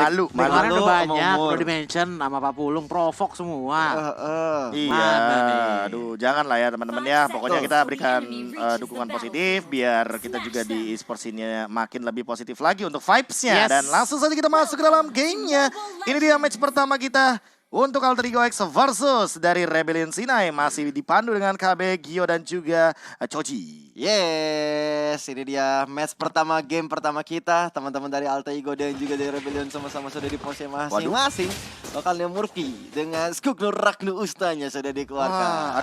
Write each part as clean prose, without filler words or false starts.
Malu. Kemarin udah sama banyak, umur. udah dimention sama Pak Pulung, provok semua. Iya, Mana nih? aduh jangan lah ya teman-teman ya. Pokoknya kita berikan dukungan positif biar kita juga di e-sports ini makin lebih positif lagi untuk vibes-nya. Yes. Dan langsung saja kita masuk ke dalam gamenya. Ini dia match pertama kita untuk Alter Ego X versus dari Rebellion Sinai. Masih dipandu dengan KB, Gio dan juga Choji. Yes, ini dia match pertama, game pertama kita. Teman-teman dari Alter Ego dan juga dari Rebellion sama-sama sudah di posisi masing-masing. Lokalnya Murphy dengan Skugno Ragnu Ustanya sudah dikeluarkan.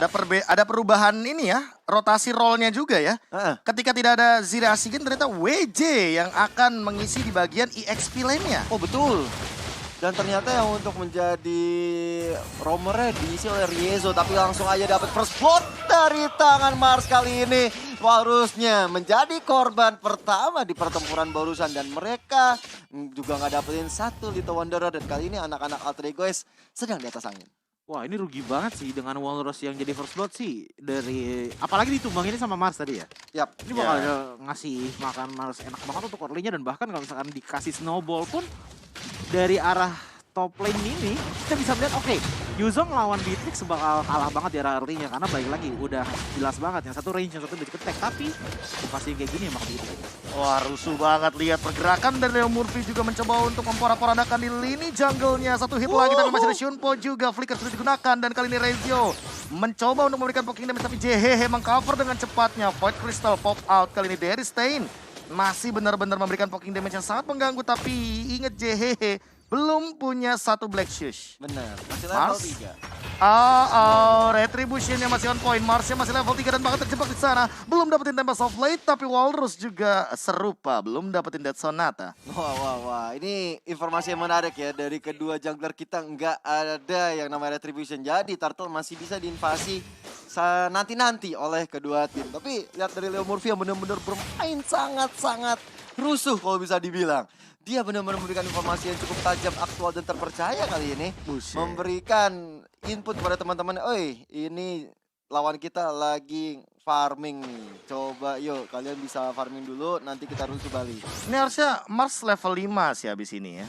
Ada perubahan ini ya, rotasi role-nya juga ya. Ketika tidak ada Zira Asigen ternyata WJ yang akan mengisi di bagian EXP lane-nya. Oh betul. Dan ternyata yang untuk menjadi roamernya diisi oleh Riezo. Tapi langsung aja dapat first blood dari tangan Mars kali ini. Harusnya menjadi korban pertama di pertempuran barusan. Dan mereka juga nggak dapetin satu Little Wanderer. Dan kali ini anak-anak Alter Ego S sedang di atas angin. Wah ini rugi banget sih dengan Walrus yang jadi first blood sih. Apalagi ditumbangin sama Mars tadi ya. Yap. Ini bakal ngasih makan Mars enak banget untuk early-nya. Dan bahkan kalau misalkan dikasih snowball pun dari arah top lane ini kita bisa melihat Yuzong lawan Beatrix bakal kalah banget di arah early-nya karena balik lagi udah jelas banget yang satu range yang satu udah ketek tapi pasti kayak gini ya bakal begitu. Wah rusuh banget lihat pergerakan dari Leo Murphy juga mencoba untuk memporak-porandakan di lini jungle-nya. Satu hit lagi tapi masih ada Shunpo juga, flicker sudah digunakan dan kali ini Rezio mencoba untuk memberikan poking damage tapi JHH mengcover dengan cepatnya. Void Crystal pop out kali ini dari Stain. Masih benar-benar memberikan poking damage yang sangat mengganggu tapi inget JHH belum punya satu Black Shoes. Bener, masih level Mars. 3. Retribution-nya masih on point. Mars-nya masih level 3 dan bahkan terjebak di sana. Belum dapetin Tempest of Late tapi Walrus juga serupa. Belum dapetin Death Sonata. Wah. Ini informasi yang menarik ya. Dari kedua jungler kita nggak ada yang namanya Retribution. Jadi Turtle masih bisa diinvasi nanti-nanti oleh kedua tim. Tapi lihat dari Leo Murphy yang benar-benar bermain sangat-sangat rusuh kalau bisa dibilang. Dia benar-benar memberikan informasi yang cukup tajam, aktual dan terpercaya kali ini. Memberikan input kepada teman-teman. Oi, ini lawan kita lagi farming nih. Coba yuk kalian bisa farming dulu, nanti kita rusuh balik. Ini harusnya Mars level 5 sih habis ini ya.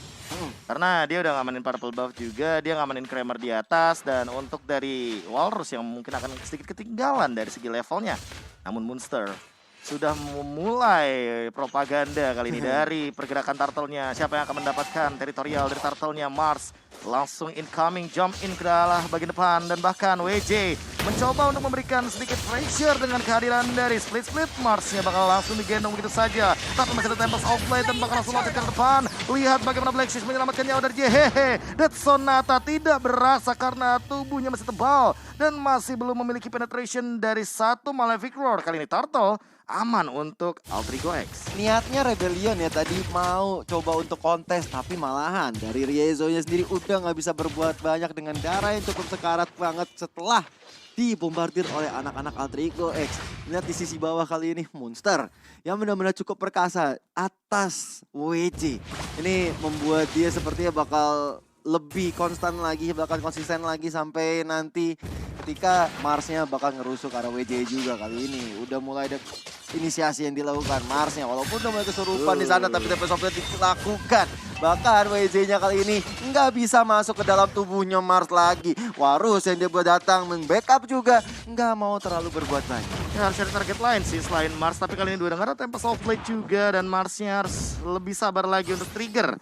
Karena dia udah ngamanin purple buff juga, dia ngamanin Kramer di atas. Dan untuk dari Walrus yang mungkin akan sedikit ketinggalan dari segi levelnya. Namun Monster sudah memulai propaganda kali ini dari pergerakan turtle-nya. Siapa yang akan mendapatkan teritorial dari turtle-nya? Mars langsung incoming, jump in ke dalam bagian depan. Dan bahkan WJ mencoba untuk memberikan sedikit pressure dengan kehadiran dari split-split. Mars-nya bakal langsung digendong begitu saja. Tapi masih ada Tempest of Blade dan bakal langsung loncat ke depan. Lihat bagaimana Black Shoes menyelamatkan nyawa dari JHH. Death Sonata tidak berasa karena tubuhnya masih tebal. Dan masih belum memiliki penetration dari satu Malefic Roar. Kali ini Turtle aman untuk Alter Ego X. Niatnya Rebellion ya tadi mau coba untuk kontes. Tapi malahan dari Riezo-nya sendiri udah nggak bisa berbuat banyak dengan darah yang cukup sekarat banget setelah dibombardir oleh anak-anak Alter Ego X. Lihat di sisi bawah kali ini Monster yang benar-benar cukup perkasa atas WJ. Ini membuat dia sepertinya bakal lebih konstan lagi, bakal konsisten lagi sampai nanti ketika Marsnya bakal ngerusuh ke arah WJ juga kali ini. Udah mulai ada inisiasi yang dilakukan Marsnya, walaupun udah mulai kesurupan di sana tapi Tempest of Blade dilakukan. Bahkan WJ-nya kali ini nggak bisa masuk ke dalam tubuhnya Mars lagi. Warus yang dia buat datang membackup juga nggak mau terlalu berbuat banyak. Ya, harus ada target lain sih selain Mars, tapi kali ini dua dengar Tempest of Blade juga dan Marsnya harus lebih sabar lagi untuk trigger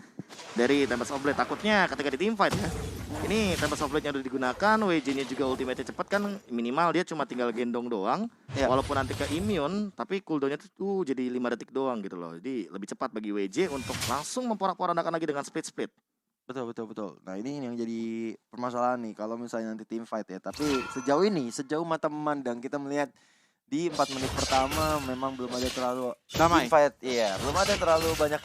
dari Tempest of Blade. Takutnya ketika di teamfight ya. Ini Tempest of Blade-nya udah digunakan, WJ-nya juga ultimate-nya cepat kan, minimal dia cuma tinggal gendong doang. Ya. Walaupun nanti ke immune, tapi cooldown-nya tuh jadi 5 detik doang gitu loh. Jadi lebih cepat bagi WJ untuk langsung memporak-porandakan lagi dengan split-split. Betul. Nah ini yang jadi permasalahan nih kalau misalnya nanti team fight ya. Tapi sejauh mata memandang kita melihat di 4 menit pertama memang belum ada terlalu damai. Team fight. Iya, belum ada terlalu banyak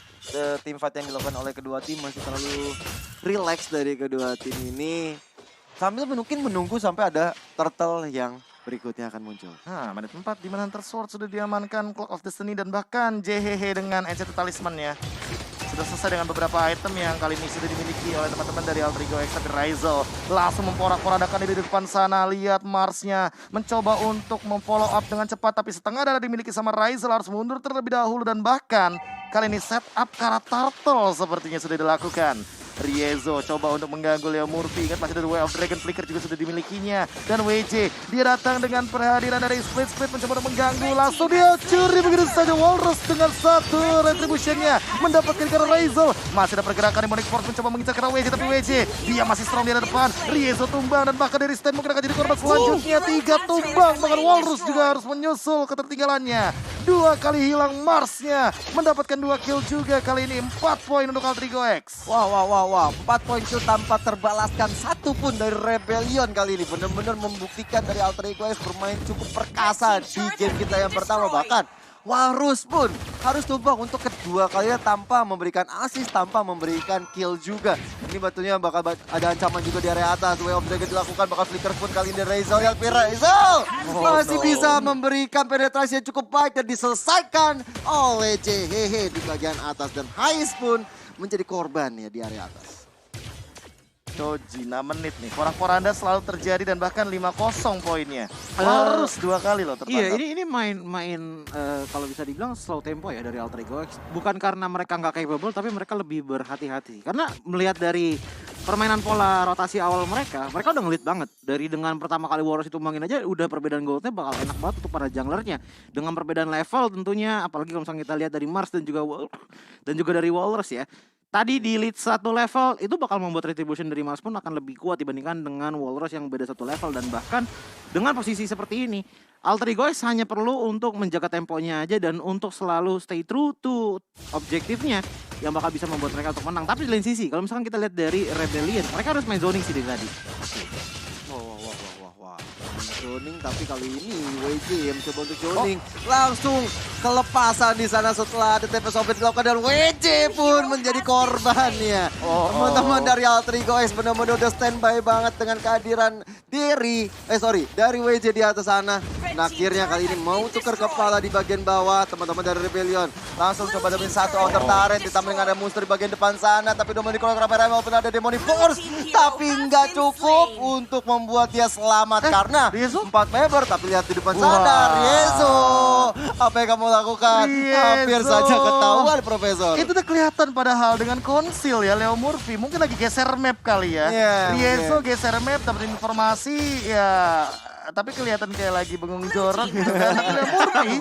team fight yang dilakukan oleh kedua tim, masih terlalu relax dari kedua tim ini. Sambil mungkin menunggu sampai ada turtle yang berikutnya akan muncul. Nah, menit 4 di mana Hunter Sword sudah diamankan, Clock of Destiny dan bahkan JHH dengan Enchanted Talisman-nya. Sudah selesai dengan beberapa item yang kali ini sudah dimiliki oleh teman-teman dari Alter Ego X. Tapi Raizel langsung memporak-porandakan diri di depan sana. Lihat Marsnya mencoba untuk memfollow up dengan cepat. Tapi setengah darah dimiliki sama Raizel harus mundur terlebih dahulu. Dan bahkan Kali ini setup Kara Turtle sepertinya sudah dilakukan. Riezo coba untuk mengganggu Leo Murphy. Ingat masih ada Way of Dragon Flicker juga sudah dimilikinya. Dan WJ, dia datang dengan perhadiran dari Split mencoba untuk mengganggu. Langsung dia curi begitu saja. Walrus dengan satu retributionnya mendapatkan Kara Riezo. Masih ada pergerakan Demonic Force mencoba mengincar Kara WJ. Tapi WJ, dia masih strong di depan. Riezo tumbang dan bahkan dari stand mungkin akan jadi korban selanjutnya. 3 tumbang, bahkan Walrus juga harus menyusul ketertinggalannya. 2 kali hilang Marsnya, mendapatkan 2 kill juga kali ini. 4 poin untuk Altrigo X. Wah, 4 poin kill tanpa terbalaskan satu pun dari Rebellion kali ini. Benar-benar membuktikan dari Alter Ego X bermain cukup perkasa di game kita yang pertama. Bahkan Walrus pun harus tumbang untuk kedua kalinya tanpa memberikan assist, tanpa memberikan kill juga. Ini batunya bakal ada ancaman juga di area atas. Way of Dragon dilakukan, bakal flicker pun kali ini Raizel. Yang Raizel masih bisa memberikan penetrasi yang cukup baik dan diselesaikan oleh JHH di bagian atas. Dan Hais pun menjadi korban ya di area atas. Choji 6 menit nih. Porak-poranda selalu terjadi dan bahkan 5-0 poinnya. Harus 2 kali loh tertangkap. Iya, ini main kalau bisa dibilang slow tempo ya dari Alter Ego X. Bukan karena mereka nggak capable, tapi mereka lebih berhati-hati. Karena melihat dari permainan pola rotasi awal mereka udah ngelit banget. Dari dengan pertama kali Walrus itu tumbangin aja, udah perbedaan goldnya bakal enak banget untuk para junglernya. Dengan perbedaan level tentunya, apalagi kalau misalnya kita lihat dari Mars dan juga dari Walrus ya. Tadi di lead 1 level itu bakal membuat retribution dari Mars pun akan lebih kuat dibandingkan dengan Walrus yang beda 1 level. Dan bahkan dengan posisi seperti ini, Alter Ego X hanya perlu untuk menjaga temponya aja dan untuk selalu stay true to objektifnya yang bakal bisa membuat mereka untuk menang. Tapi di lain sisi, kalau misalkan kita lihat dari Rebellion, mereka harus main zoning sih dari tadi. Wah. Zoning, tapi kali ini WJ yang mencoba untuk zoning. Langsung kelepasan di sana setelah ada TP Soviet dilakukan dan WJ pun menjadi korbannya. Teman-teman dari Alter Ego X benar-benar udah standby banget dengan kehadiran dari WJ di atas sana. Nah, akhirnya kali ini mau tukar kepala di bagian bawah teman-teman dari Rebellion. Langsung coba dapetin satu outer turret, ditambah dengan ada monster di bagian depan sana. Tapi Dominic kalau Kramer walaupun ada Demonic Force, tapi nggak cukup untuk membuat dia selamat. Karena 4 member, tapi lihat di depan sana, Riezo. Apa yang kamu lakukan? Hampir saja ketahuan, Profesor. Itu udah kelihatan padahal dengan konsil ya, Leo Murphy. Mungkin lagi geser map kali ya. Riezo geser map, dapat informasi ya. Tapi kelihatan kayak lagi bengong jorok gitu kan. Tapi Leo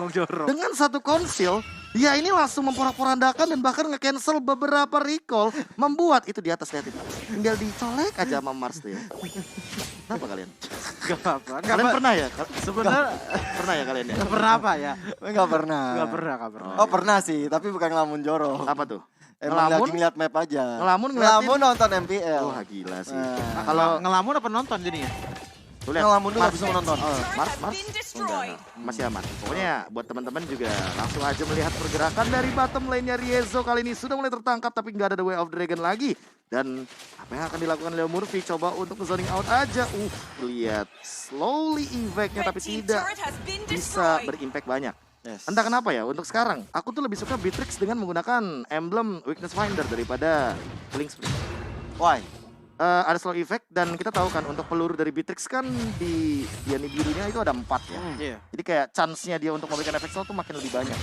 Murphy dengan satu konsil, ya ini langsung memporak-porandakan dan bahkan nge-cancel beberapa recall. Membuat itu di atas, lihat itu. Tinggal dicolek aja sama Mars tuh ya. Kenapa kalian? Gak apa-apa. Kalian pernah ya? Sebenarnya Pernah ya kalian ya? gak pernah apa ya? Enggak pernah. Gak pernah. Oh pernah sih, tapi bukan ngelamun jorok. Apa tuh? Emang Ngelamun? lagi ngeliat map aja. Ngelamun nonton MPL. Wah gila sih. Kalau ngelamun apa nonton jadinya? Tuh lihat. Ngelamun dulu habis menonton. Mars? Enggak, masih aman. Pokoknya buat teman-teman juga langsung aja melihat pergerakan dari bottom lane-nya Riezo kali ini sudah mulai tertangkap tapi nggak ada Way of Dragon lagi. Dan apa yang akan dilakukan Leo Murphy? Coba untuk zoning out aja. Lihat slowly impact-nya tapi tidak bisa berimpact banyak. Yes. Entah kenapa ya, untuk sekarang aku tuh lebih suka Beatrix dengan menggunakan emblem Weakness Finder daripada Killing Spree. Why? Ada slow effect dan kita tahu kan untuk peluru dari Beatrix kan di Diani birunya itu ada 4 ya. Iya. Jadi kayak chance-nya dia untuk memberikan efek slow tuh makin lebih banyak.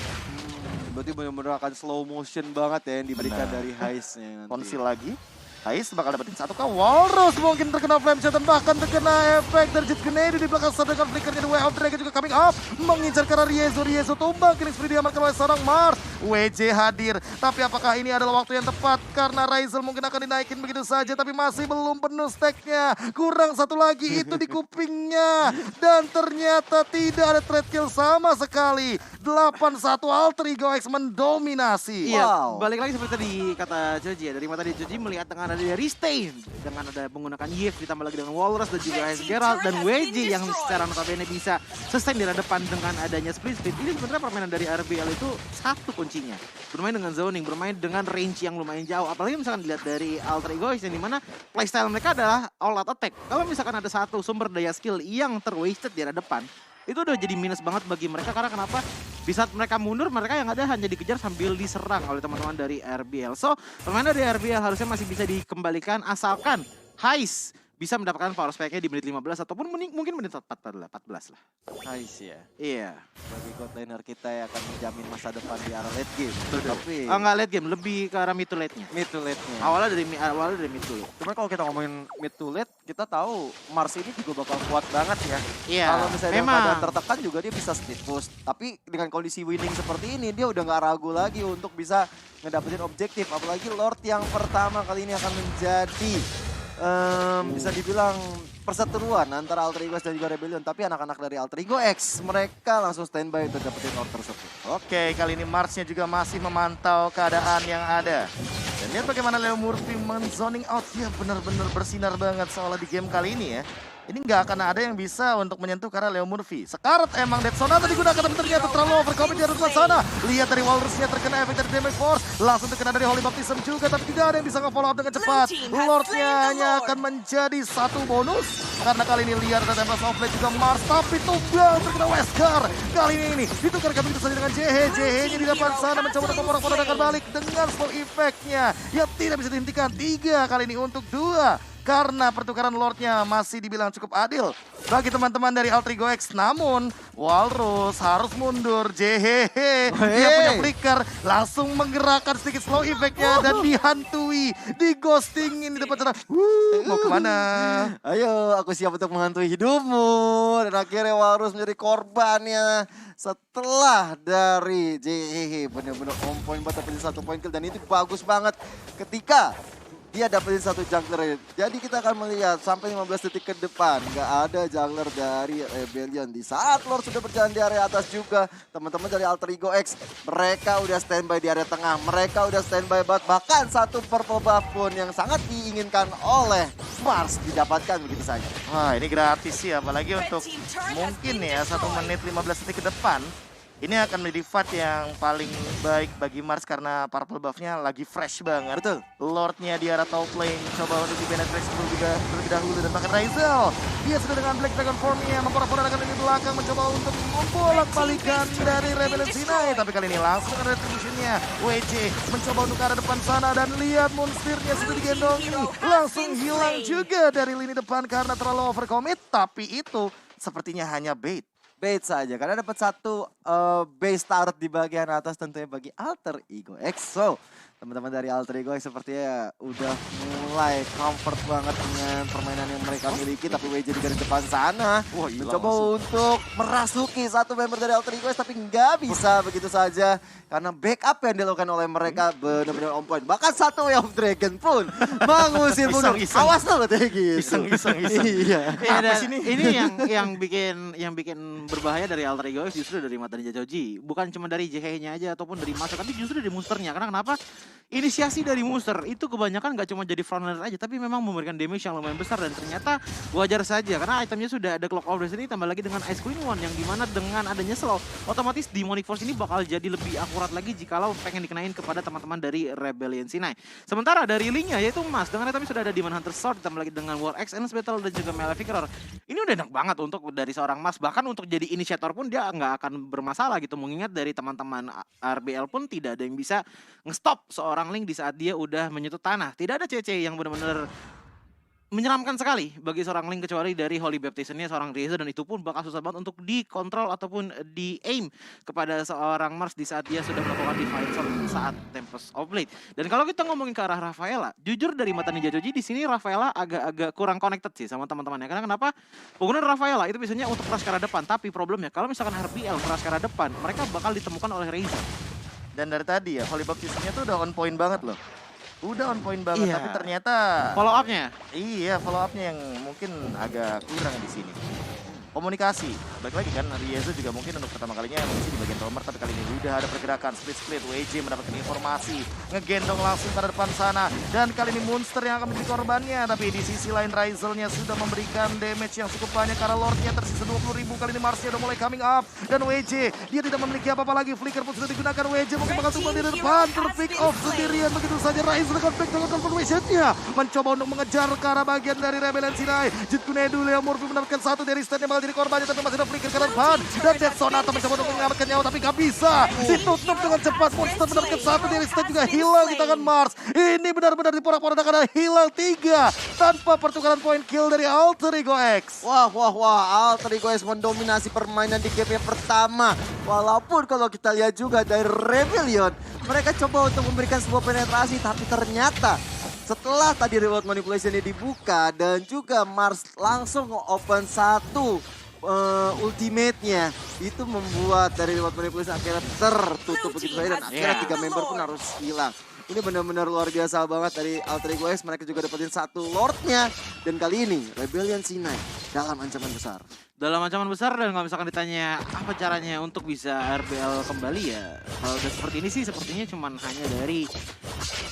Berarti benar-benar akan slow motion banget ya yang diberikan dari Heist-nya nanti. Konsil lagi. Heist bakal dapetin 1 kah? Walrus mungkin terkena flame shot dan bahkan terkena efek dari Jet Grenade di belakang sana dengan flickernya The Way of Dragon juga coming up. Mengincar karena Riezo tumbang. Killing spree diamankan oleh seorang Mars. WJ hadir. Tapi apakah ini adalah waktu yang tepat? Karena Raizel mungkin akan dinaikin begitu saja. Tapi masih belum penuh stacknya. Kurang 1 lagi itu di kupingnya. Dan ternyata tidak ada trade kill sama sekali. 8-1 Alter Ego X mendominasi. Iya, balik lagi seperti tadi kata Joji ya. Dari mata di Joji melihat dengan ada Restain, dengan ada menggunakan Yves ditambah lagi dengan Walrus dan juga Ice Geralt dan WJ yang secara notabene bisa sustain di depan dengan adanya split speed. Ini sebenarnya permainan dari RBL itu satu kuncinya. Bermain dengan zoning, bermain dengan range yang lumayan jauh. Apalagi misalkan dilihat dari Alter Ego yang dimana playstyle mereka adalah all out attack. Kalau misalkan ada satu sumber daya skill yang terwasted di depan, itu udah jadi minus banget bagi mereka. Karena kenapa? Di saat mereka mundur, mereka yang ada hanya dikejar sambil diserang oleh teman-teman dari RBL. So, permainan dari RBL harusnya masih bisa dikembalikan asalkan Heist bisa mendapatkan power spike-nya di menit 15 ataupun mungkin menit 14 lah. Nice ya. Iya. Bagi god laner kita yang akan menjamin masa depan di arah late game. Tapi Enggak late game, lebih ke arah mid to late-nya. mid to late-nya. Awalnya dari mid to late. Cuman kalau kita ngomongin mid to late, kita tahu Mars ini juga bakal kuat banget ya. Iya. Kalau misalnya dalam memang keadaan tertekan juga dia bisa split push. Tapi dengan kondisi winning seperti ini, dia udah nggak ragu lagi untuk bisa ngedapetin objektif. Apalagi Lord yang pertama kali ini akan menjadi bisa dibilang perseteruan antara Alter Ego X dan juga Rebellion. Tapi anak-anak dari Alter Ego X, mereka langsung standby untuk dapetin Lord tersebut. Oke, kali ini Marsnya juga masih memantau keadaan yang ada. Dan lihat bagaimana Leo Murphy men-zoning out. Dia benar-benar bersinar banget soalnya di game kali ini ya. Ini nggak akan ada yang bisa untuk menyentuh karena Leo Murphy. Sekarat emang Dead Sonata digunakan tapi ternyata terlalu overcommit di depan sana. Lihat dari Walrusnya terkena efek dari damage force. Langsung terkena dari Holy Baptism juga tapi tidak ada yang bisa nge-follow up dengan cepat. Lordnya hanya akan menjadi satu bonus. Karena kali ini lihat ada Tempest of Blade juga Mars. Tapi tumbang terkena Wesker. Kali ini ditukarkan begitu saja dengan JH. JH-nya di depan sana mencoba untuk memporak-porandakan balik dengan slow effect-nya. Yang tidak bisa dihentikan. 3 kali ini untuk 2. Karena pertukaran Lordnya masih dibilang cukup adil bagi teman-teman dari Alter Ego X. Namun Walrus harus mundur. Jehehe, dia punya flicker, langsung menggerakkan sedikit slow effect-nya dan dihantui, digostingin di depan sana. Mau kemana? Ayo, aku siap untuk menghantui hidupmu. Dan akhirnya Walrus menjadi korbannya setelah dari JHH. Bener-bener on point buat dapetin 1 point kill. Dan itu bagus banget ketika dia dapetin 1 jungler. Jadi kita akan melihat sampai 15 detik ke depan nggak ada jungler dari Rebellion. Di saat Lord sudah berjalan di area atas juga, teman-teman dari Alter Ego X, mereka udah standby di area tengah. Mereka udah standby banget. Bahkan 1 purple buff pun yang sangat diinginkan oleh Mars didapatkan begitu saja. Wah, ini gratis sih, apalagi untuk mungkin ya 1 menit 15 detik ke depan. Ini akan menjadi fight yang paling baik bagi Mars karena purple buff-nya lagi fresh banget. Betul. Lord-nya di arah top lane coba untuk di-penetrate terlebih dahulu dan bahkan Ryzel. Dia sudah dengan Black Dragon form-nya memporak-porandakan di belakang mencoba untuk membolak-balikan dari Rebellion Sinai. Tapi kali ini langsung dengan retribution-nya. WJ mencoba untuk ke arah depan sana dan lihat monsternya sudah digendong ini. Langsung hilang juga dari lini depan karena terlalu overcommit. Tapi itu sepertinya hanya bait. Bait saja karena dapat 1 base turret di bagian atas tentunya bagi Alter Ego X. So, teman-teman dari Alter Ego X sepertinya udah mulai comfort banget dengan permainan yang mereka miliki. Tapi WJ juga di depan sana mencoba untuk merasuki 1 member dari Alter Ego X tapi nggak bisa begitu saja. Karena backup yang dilakukan oleh mereka benar-benar on point. Bahkan 1 Way of Dragon pun mengusir mundur. Awas lo katanya gitu. Iseng. Iya. Ini yang bikin berbahaya dari Alter Ego X justru dari mata Ninja Joji. Bukan cuma dari JH-nya aja ataupun dari Masa, tapi justru dari monsternya. Karena kenapa? Inisiasi dari monster itu kebanyakan gak cuma jadi frontliner aja, tapi memang memberikan damage yang lumayan besar. Dan ternyata wajar saja karena itemnya sudah ada Clock of Destiny tambah lagi dengan Ice Queen One yang dimana dengan adanya slow otomatis Demonic Force ini bakal jadi lebih akurat lagi jikalau pengen dikenain kepada teman-teman dari Rebellion Sinai. Sementara dari linknya yaitu Mas dengan itemnya sudah ada Demon Hunter Sword tambah lagi dengan War X Endless Battle dan juga Melee Vicar. Ini udah enak banget untuk dari seorang Mas, bahkan untuk jadi inisiator pun dia nggak akan bermasalah gitu, mengingat dari teman-teman RBL pun tidak ada yang bisa nge-stop seorang Link di saat dia udah menyentuh tanah. Tidak ada CC yang benar-benar menyeramkan sekali bagi seorang Link kecuali dari Holy Baptism-nya seorang Ryza, dan itu pun bakal susah banget untuk dikontrol ataupun di-aim kepada seorang Mars di saat dia sudah melakukan Divine Sword saat Tempest of Blade. Dan kalau kita ngomongin ke arah Rafaela, jujur dari mata Ninja Joji di sini Rafaela agak kurang connected sih sama teman-temannya. Karena kenapa? Penggunaan Rafaela itu biasanya untuk keras ke arah depan, tapi problemnya kalau misalkan RBL keras ke arah depan, mereka bakal ditemukan oleh Ryza. Dan dari tadi ya, Holy Baptism-nya tuh udah on point banget loh. Udah on point banget, Iya. tapi ternyata Follow up-nya? iya, follow up-nya yang mungkin agak kurang di sini. Komunikasi, balik lagi kan, Ryeza juga mungkin untuk pertama kalinya mengisi di bagian romer, tapi kali ini udah ada pergerakan, split, WJ mendapatkan informasi, ngegendong langsung pada depan sana, dan kali ini monster yang akan menjadi korbannya, tapi di sisi lain Ryzel-nya sudah memberikan damage yang cukup banyak karena Lord-nya tersisa 20.000, kali ini Mars-nya udah mulai coming up, dan WJ, dia tidak memiliki apa-apa lagi, flicker pun sudah digunakan, WJ mungkin bakal tumbang di depan, terpick off sendirian, begitu saja Ryzel dengan back dengan confirmation-nya, mencoba untuk mengejar ke arah bagian dari Rebellion Sinai, Jit Kunedu, Leo Murphy mendapatkan 1 dari stand yang jadi korbannya, tapi masih ada flicker ke depan dan Dead Sonata mencoba untuk menyelamatkan nyawa tapi gak bisa, ditutup dengan cepat. Monster mendapatkan 1 dari stand juga hilang di tangan Mars. Ini benar-benar diporak-porandakan dan hilang 3 tanpa pertukaran poin kill dari Alter Ego X. Wah, Alter Ego X mendominasi permainan di game yang pertama. Walaupun kalau kita lihat juga dari Rebellion, mereka coba untuk memberikan sebuah penetrasi, tapi ternyata setelah tadi reward manipulation ini dibuka dan juga Mars langsung open satu ultimate-nya, itu membuat dari reward manipulation akhirnya tertutup begitu saja dan akhirnya 3 member pun harus hilang. Ini benar-benar luar biasa banget dari Alter Ego X. Mereka juga dapetin 1 Lord-nya. Dan kali ini Rebellion C9 dalam ancaman besar. Dalam ancaman besar, dan kalau misalkan ditanya apa caranya untuk bisa RBL kembali ya, kalau udah seperti ini sih sepertinya cuman hanya dari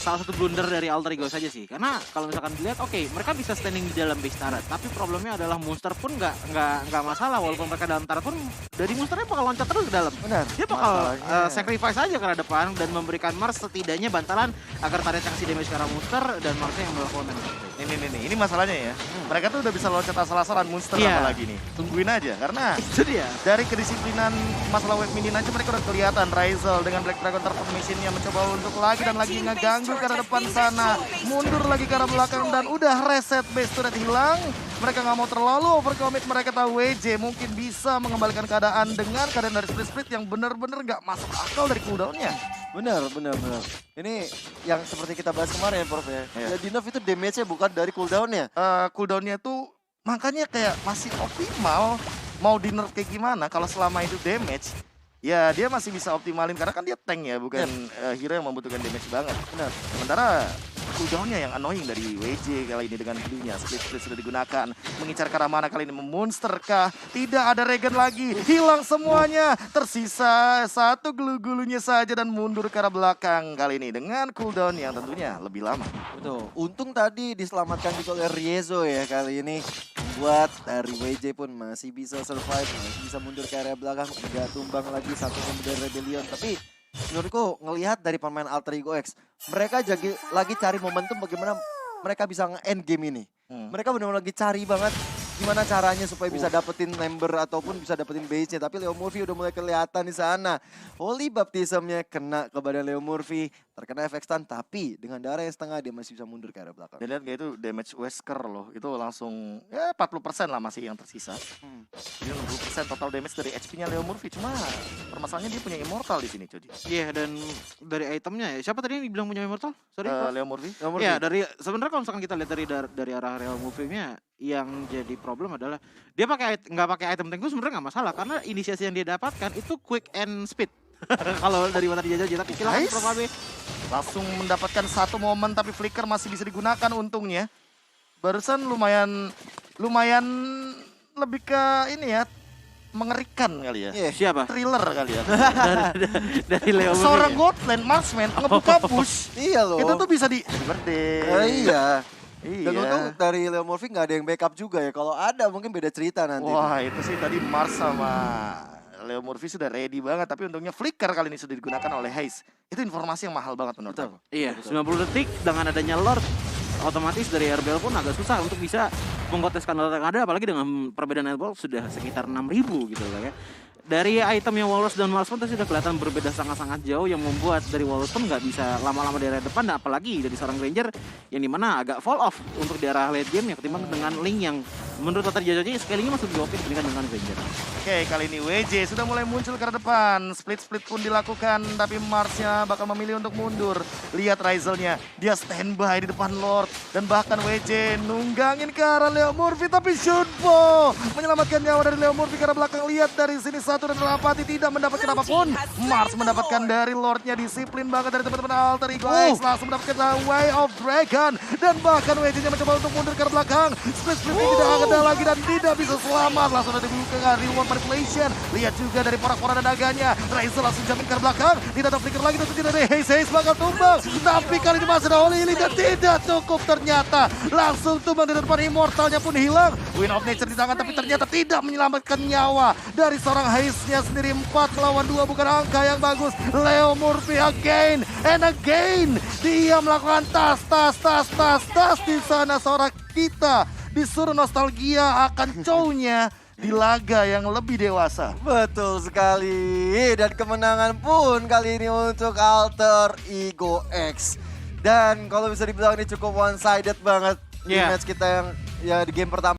salah satu blunder dari Alter Ego saja sih. Karena kalau misalkan dilihat, oke, mereka bisa standing di dalam base turret, tapi problemnya adalah monster pun nggak masalah, walaupun mereka dalam turret pun dari monsternya bakal loncat terus ke dalam. Benar. Dia bakal sacrifice aja ke depan dan memberikan Mars setidaknya bantalan agar turret yang kasih damage ke arah monster dan Marsnya yang melakukan Ini masalahnya ya. Mereka tuh udah bisa loncat asal-asalan monster apalagi nih. Tungguin aja karena itu dia. dari kedisiplinan masalah wave minion aja mereka udah kelihatan. Razel dengan Black Dragon Transformation-nya mencoba untuk lagi dan lagi ngeganggu ke arah depan sana. Mundur lagi ke arah belakang dan udah reset base turret hilang. Mereka nggak mau terlalu overcommit. Mereka tahu WJ mungkin bisa mengembalikan keadaan dengan keadaan dari split yang benar-benar nggak masuk akal dari cooldown-nya. Benar. Ini yang seperti kita bahas kemarin, Prof ya. Ya Dinov itu damage-nya bukan dari cooldown-nya. Cooldown-nya tuh makanya kayak masih optimal. Mau di nerf kayak gimana kalau selama itu damage, ya dia masih bisa optimalin karena kan dia tank ya, bukan hero yang membutuhkan damage banget. Benar. Sementara cooldown-nya yang annoying dari WJ kali ini dengan blue-nya. Split sudah digunakan. Mengincar ke arah mana kali ini? Memonster kah? Tidak ada regen lagi. Hilang semuanya. Tersisa 1 gulu-gulunya saja dan mundur ke arah belakang kali ini. Dengan cooldown yang tentunya lebih lama. Betul. Untung tadi diselamatkan juga oleh Riezo ya kali ini. Buat dari WJ pun masih bisa survive. Masih bisa mundur ke area belakang. Tidak tumbang lagi satu dari Rebellion. Tapi menurutku ngelihat dari pemain Alter Ego X, mereka lagi cari momentum bagaimana mereka bisa nge-end game ini. Mereka benar-benar lagi cari banget gimana caranya supaya bisa dapetin member ataupun bisa dapetin base-nya. Tapi Leo Murphy udah mulai kelihatan di sana. Holy Baptism-nya kena ke badan Leo Murphy, terkena efek stun, tapi dengan darah yang setengah dia masih bisa mundur ke arah belakang. Dan lihat gak itu damage Wesker loh, itu langsung ya 40% lah masih yang tersisa. Jadi 60% total damage dari HP-nya Leo Murphy, cuma permasalahannya dia punya immortal di sini, Codi. Iya, dan dari itemnya ya, siapa tadi yang dibilang punya immortal? Sorry, Leo Murphy. Iya, dari sebenarnya kalau misalkan kita lihat dari arah Leo Murphy-nya, yang jadi problem adalah dia nggak pakai item tank itu sebenarnya nggak masalah karena inisiasi yang dia dapatkan itu quick and speed. Kalau dari mata dijajah, tapi silakan Prof AB. Langsung mendapatkan satu momen tapi flicker masih bisa digunakan untungnya. Barusan lumayan lebih ke ini ya, mengerikan kali ya. Siapa? Thriller kali ya. dari Leo Murphy. Seorang Godland marksman ngebuka push. Iya loh. Itu tuh bisa di birthday. Iya. Iya. Dan untung dari Leo Murphy nggak ada yang backup juga ya. Kalau ada mungkin beda cerita nanti. Wah itu sih tadi Mars sama Leo Murphy sudah ready banget. Tapi untungnya flicker kali ini sudah digunakan oleh Haze. Itu informasi yang mahal banget menurut aku. Iya, 90 detik dengan adanya Lord, otomatis dari RBL pun agak susah untuk bisa mengkonteskan Lord yang ada. Apalagi dengan perbedaan RBL sudah sekitar 6.000 gitu lah ya. Dari itemnya Walrus dan Mars pun sudah kelihatan berbeda sangat-sangat jauh yang membuat dari Walrus pun nggak bisa lama-lama di area depan, dan apalagi dari seorang Ranger yang dimana agak fall off untuk di arah late game ya ketimbang dengan Link yang menurut Dr. Jajoji sekalinya masih lebih oke dibandingkan dengan Ranger. Oke, kali ini WJ sudah mulai muncul ke arah depan. Split pun dilakukan, tapi Marsnya bakal memilih untuk mundur. Lihat Rizelnya, dia standby di depan Lord. Dan bahkan WJ nunggangin ke arah Leo Murphy, tapi Shunpo menyelamatkan nyawa dari Leo Murphy ke arah belakang. Lihat dari sini satu dan Lapati tidak mendapatkan apapun. Mars mendapatkan dari Lordnya, disiplin banget dari teman-teman Alter Ego X. Langsung mendapatkan Way of Dragon. Dan bahkan WJ-nya mencoba untuk mundur ke arah belakang. Split-splitnya tidak ada lagi dan tidak bisa selamat. Langsung ada dibuka reward manipulation. Lihat juga dari porak-porak naganya. Razer langsung jamin ke arah belakang. Tidak ada flicker lagi dan tidak ada Haze bakal tumbang. Tapi kali ini masih ada Holy dan tidak cukup ternyata. Langsung tumbang dari depan, immortalnya pun hilang. Win of Nature di tangan tapi ternyata tidak menyelamatkan nyawa dari seorang Haze-nya sendiri. 4 melawan 2 bukan angka yang bagus. Leo Murphy again and again. Dia melakukan tas di sana. Seorang kita disuruh nostalgia akan cownya di laga yang lebih dewasa. Betul sekali. Dan kemenangan pun kali ini untuk Alter Ego X. Dan kalau bisa dibilang ini cukup one-sided banget di Iya. match kita yang ya di game pertama.